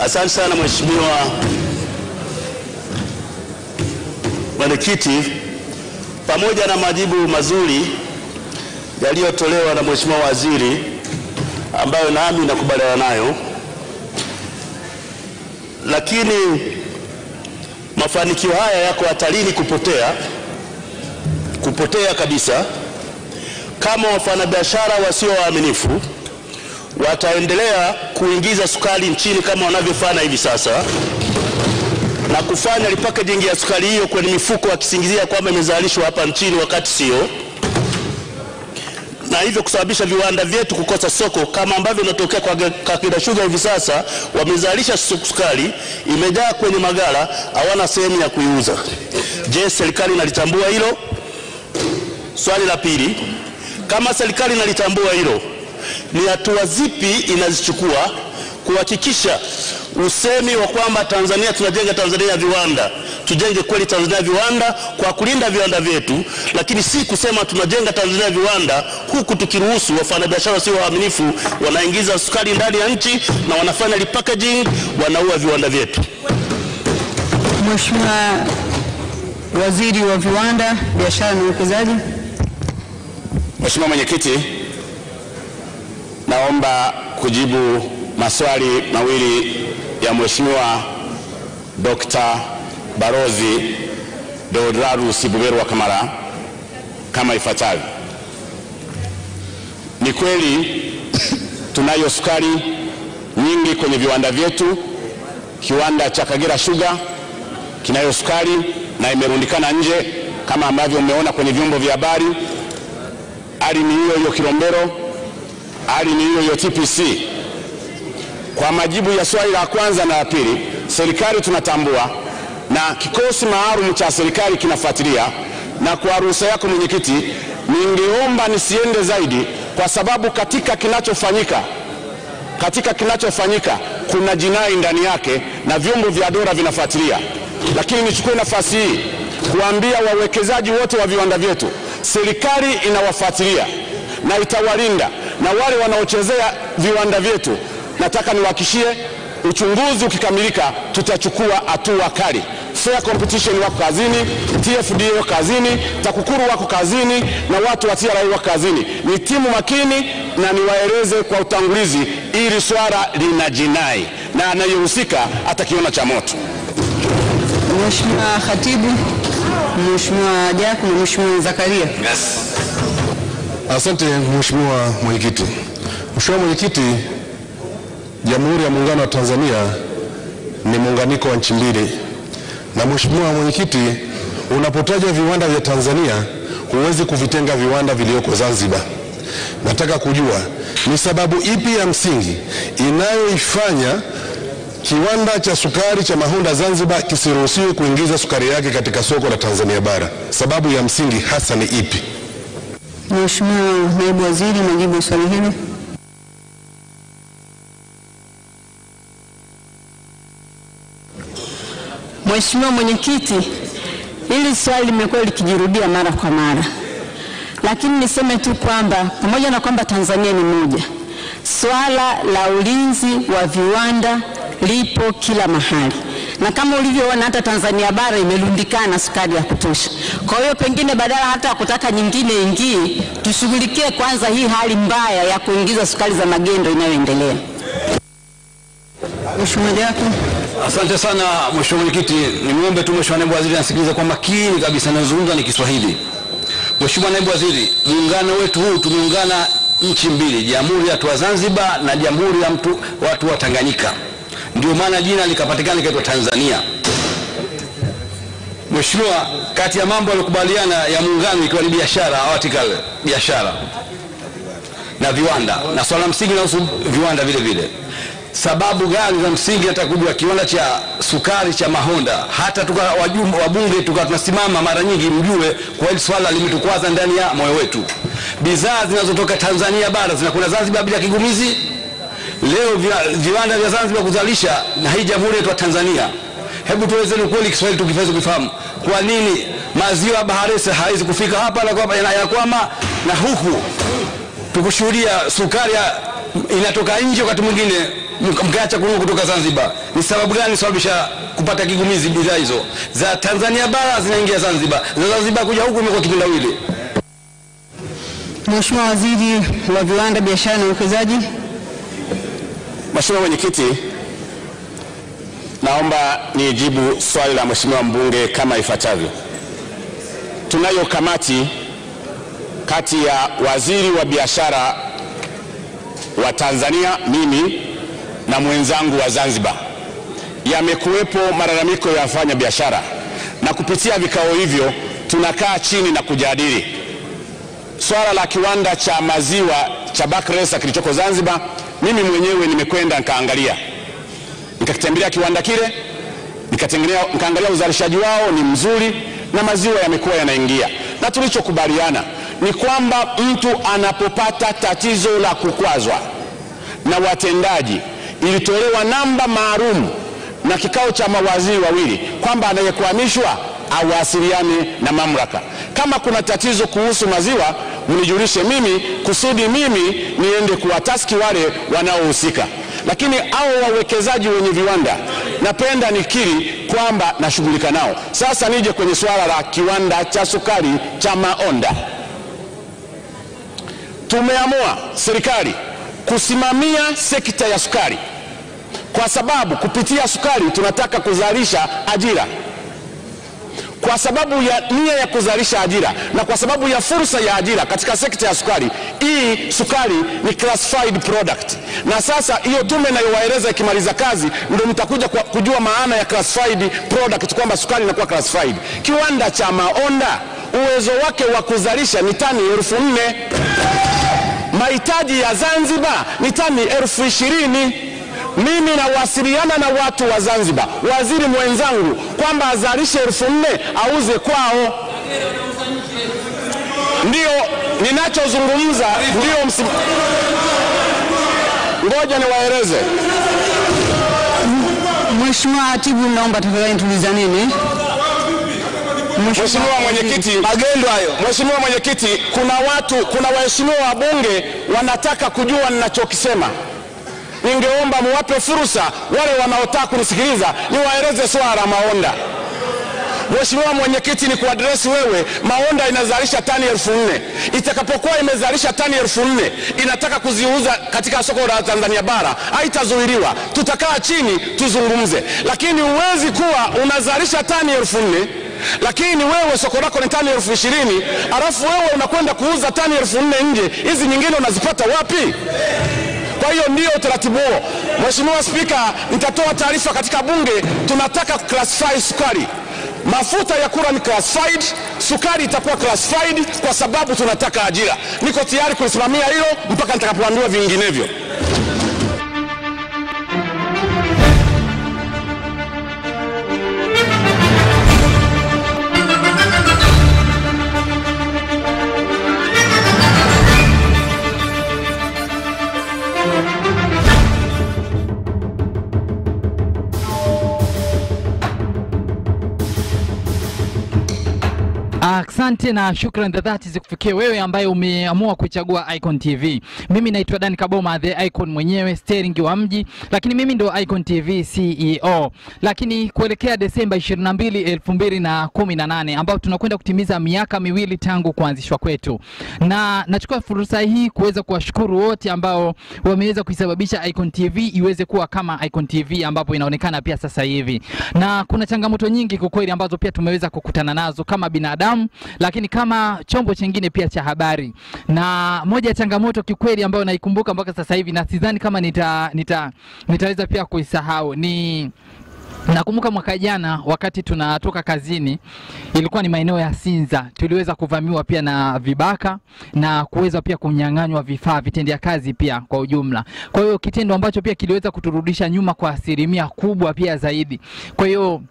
Asante sana Mheshimiwa Mwenyekiti, pamoja na majibu mazuri yaliyotolewa na Mheshimiwa Waziri ambayo nami nakubaliana nayo, lakini mafanikio haya yako hatarini kupotea kabisa kama wafanyabiashara wasio waaminifu wataendelea kuingiza sukari nchini kama wanavyofanya hivi sasa na kufanya repackaging ya sukari hiyo kwenye mifuko wakisingizia kwamba imezalishwa hapa nchini wakati sio, na hivyo kusababisha viwanda vyetu kukosa soko kama ambavyo inatokea kwa Kakira Sugar hivi sasa. Wamezalisha sukari imejaa kwenye magala, hawana sehemu ya kuiuza. Je, serikali inalitambua hilo? Swali la pili, kama serikali inalitambua hilo, ni hatua zipi inazichukua kuhakikisha usemi wa kwamba Tanzania tunajenga Tanzania ya viwanda, tujenge kweli Tanzania ya viwanda kwa kulinda viwanda vyetu, lakini si kusema tunajenga Tanzania ya viwanda huku tukiruhusu wafanyabiashara sio waaminifu wanaingiza sukari ndani ya nchi na wanafanya repackaging, wanaua viwanda vyetu. Mheshimiwa Waziri wa Viwanda, Biashara na Uwekezaji. Mheshimiwa Mwenyekiti, naomba kujibu maswali mawili ya Mheshimiwa Dr. Balozi Deodatus Buberwa Kamara kama ifuatavyo. Ni kweli tunayo sukari nyingi kwenye viwanda vyetu. Kiwanda cha Kagera Sugar kinayo sukari na imerundikana nje kama ambavyo umeona kwenye vyombo vya habari. Hali ni hiyo Kilombero, hali ni hiyo TPC. Kwa majibu ya swali la kwanza na la pili, serikali tunatambua na kikosi maalum cha serikali kinafuatilia, na kwa ruhusa yako Mwenyekiti, ningeomba nisiende zaidi kwa sababu katika kinachofanyika kuna jinai ndani yake na vyombo vya dola vinafuatilia. Lakini nichukue nafasi hii kuambia wawekezaji wote wa viwanda vyetu, serikali inawafuatilia na itawalinda, na wale wanaochezea viwanda vyetu nataka niwahakishie, uchunguzi ukikamilika tutachukua hatua kali. Fair Competition wako kazini, TFDA wako kazini, TAKUKURU wako kazini, na watu wa TRA wako kazini. Ni timu makini, na niwaeleze kwa utangulizi, ili swala lina jinai na anayehusika atakiona cha moto. Mheshimiwa Khatibu, Mheshimiwa Jaku na Mheshimiwa Zakaria. Yes. Asante Mheshimiwa Mwenyekiti. Mheshimiwa Mwenyekiti, Jamhuri ya Muungano wa Tanzania ni muunganiko wa nchi mbili. Na Mheshimiwa Mwenyekiti, unapotaja viwanda vya Tanzania huwezi kuvitenga viwanda vilioko Zanzibar. Nataka kujua ni sababu ipi ya msingi inayoifanya kiwanda cha sukari cha Mahonda Zanzibar kisiruhusiwe kuingiza sukari yake katika soko la Tanzania bara? Sababu ya msingi hasa ni ipi? Mheshimiwa Naibu Waziri, majibu swali hili. Mheshimiwa Mwenyekiti, hili swali limekuwa likijirudia mara kwa mara. Lakini niseme tu kwamba pamoja na kwamba Tanzania ni moja, swala la ulinzi wa viwanda lipo kila mahali. Na kama ulivyoona hata Tanzania bara imerundikana sukari ya kutosha. Kwa hiyo pengine badala hata kutaka nyingine ingie, tushughulikie kwanza hii hali mbaya ya kuingiza sukari za magendo inayoendelea. Mheshimiwa Jaku. Asante sana Mheshimiwa Mwenyekiti, nimuombe tu Mheshimiwa Naibu Waziri asikilize kwa makini kabisa, nazungumza ni Kiswahili. Mheshimiwa Naibu Waziri, muungano wetu huu tumeungana nchi mbili, Jamhuri ya Zanzibar na Jamhuri ya watu wa Tanganyika. Ndio maana jina likapatikana kaitwa Tanzania. Mheshimiwa, kati ya mambo yaliyokubaliana ya muungano ikiwa ni biashara, article biashara na viwanda, na swala msingi linahusu viwanda vile vile. Sababu gani za msingi nataka kujua kiwanda cha sukari cha Mahonda, hata wabunge tunasimama mara nyingi, mjue kwa hili swala limetukwaza ndani ya moyo wetu. Bidhaa zinazotoka Tanzania bara zinakwenda Zanzibar bila kigumizi. Leo viwanda vya Zanzibar kuzalisha na hii Jamhuri yetu ya Tanzania. Hebu tuelezeni kweli Kiswahili tukifaweza kufahamu, kwa nini maziwa Baharesa haiwezi kufika hapa na kwamba yanakwama, na huku tukushuhudia sukari inatoka nje wakati mwingine mkaacha kununua kutoka Zanzibar. Ni sababu gani sababisha kupata kigumizi bidhaa hizo? Za Tanzania bara zinaingia Zanzibar, za Zanzibar kuja huku imekuwa kitendawili. Mheshimiwa Waziri wa Viwanda, Biashara na Uwekezaji. Mheshimiwa Mwenyekiti, naomba nijibu swali la Mheshimiwa mbunge kama ifuatavyo. Tunayo kamati kati ya Waziri wa Biashara wa Tanzania, mimi na mwenzangu wa Zanzibar. Yamekuwepo malalamiko ya wafanya biashara, na kupitia vikao hivyo tunakaa chini na kujadili swala la kiwanda cha maziwa cha Bakresa kilichoko Zanzibar. Mimi mwenyewe nimekwenda nikaangalia, nikatembelea kiwanda kile, nikaangalia uzalishaji wao ni mzuri na maziwa yamekuwa yanaingia, na tulichokubaliana ni kwamba mtu anapopata tatizo la kukwazwa na watendaji, ilitolewa namba maalum na kikao cha mawaziri wawili kwamba anayekwamishwa awasiliane na mamlaka. Kama kuna tatizo kuhusu maziwa, mnijulishe mimi kusudi mimi niende kuwataski wale wanaohusika. Lakini hao wawekezaji wenye viwanda, napenda nikiri kwamba nashughulika nao. Sasa nije kwenye swala la kiwanda cha sukari cha Maonda. Tumeamua serikali kusimamia sekta ya sukari kwa sababu kupitia sukari tunataka kuzalisha ajira. Kwa sababu ya nia ya kuzalisha ajira na kwa sababu ya fursa ya ajira katika sekta ya sukari, hii sukari ni classified product. Na sasa hiyo tume nayowaeleza ikimaliza kazi ndio mtakuja kujua maana ya classified product, kwamba sukari inakuwa classified. Kiwanda cha Maonda uwezo wake wa kuzalisha ni tani 4,000. Mahitaji ya Zanzibar ni tani 20,000. Mimi nawasiliana na watu wa Zanzibar, waziri mwenzangu, kwamba azalishe 4,000 auze kwao. Ndio ninachozungumza, ndio ngoja niwaeleze. Mheshimiwa Hatibu, naomba tafadhali tulizaneni. Mheshimiwa Mwenyekiti, magendo hayo. Mheshimiwa Mwenyekiti, kuna waheshimiwa wabunge wanataka kujua ninachokisema. Ningeomba muwape fursa wale wanaotaka kunisikiliza niwaeleze swala la Maonda. Mheshimiwa Mwenyekiti, ni kuadresi wewe, Maonda inazalisha tani 4,000. Itakapokuwa imezalisha tani 4,000, inataka kuziuza katika soko la Tanzania bara, haitazuiliwa. Tutakaa chini tuzungumze. Lakini huwezi kuwa unazalisha tani 4,000 lakini wewe soko lako ni tani 20,000, alafu wewe unakwenda kuuza tani 4,000 nje. Hizi nyingine unazipata wapi? Kwa hiyo ndio utaratibu huo. Mheshimiwa Spika, nitatoa taarifa katika bunge. Tunataka classify sukari. Mafuta ya kula ni classified, sukari itakuwa classified kwa sababu tunataka ajira. Niko tayari kusimamia hilo mpaka nitakapoambiwa vinginevyo. Asante na shukrani za dhati zikufikie wewe ambaye umeamua kuchagua Icon TV. Mimi naitwa Dan Kaboma, the Icon mwenyewe, steering wa mji, lakini mimi ndo Icon TV CEO. Lakini kuelekea Desemba 22, 2018 ambao tunakwenda kutimiza miaka 2 tangu kuanzishwa kwetu. Na nachukua fursa hii kuweza kuwashukuru wote ambao wameweza kuisababisha Icon TV iweze kuwa kama Icon TV ambapo inaonekana pia sasa hivi. Na kuna changamoto nyingi kwa kweli ambazo pia tumeweza kukutana nazo kama binadamu, lakini kama chombo chingine pia cha habari. Na moja ya changamoto kikweli ambayo naikumbuka mpaka sasa hivi na sidhani kama nitaweza pia kuisahau ni nakumbuka mwaka jana wakati tunatoka kazini, ilikuwa ni maeneo ya Sinza, tuliweza kuvamiwa pia na vibaka na kuweza pia kunyang'anywa vifaa vitendea kazi pia kwa ujumla. Kwa hiyo kitendo ambacho pia kiliweza kuturudisha nyuma kwa asilimia kubwa pia zaidi. Kwa hiyo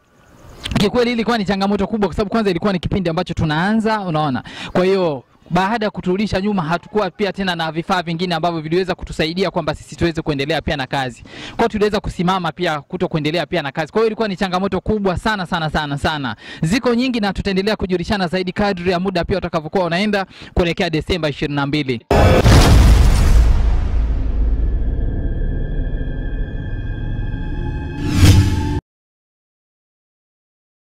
kikweli ilikuwa ni changamoto kubwa kwa sababu kwanza ilikuwa ni kipindi ambacho tunaanza, unaona. Kwa hiyo baada ya kuturudisha nyuma hatukuwa pia tena na vifaa vingine ambavyo viliweza kutusaidia kwamba sisi tuweze kuendelea pia na kazi. Kwa hiyo tuliweza kusimama pia kuendelea pia na kazi. Kwa hiyo ilikuwa ni changamoto kubwa sana. Ziko nyingi na tutaendelea kujulishana zaidi kadri ya muda pia utakavyokuwa unaenda kuelekea Desemba 22.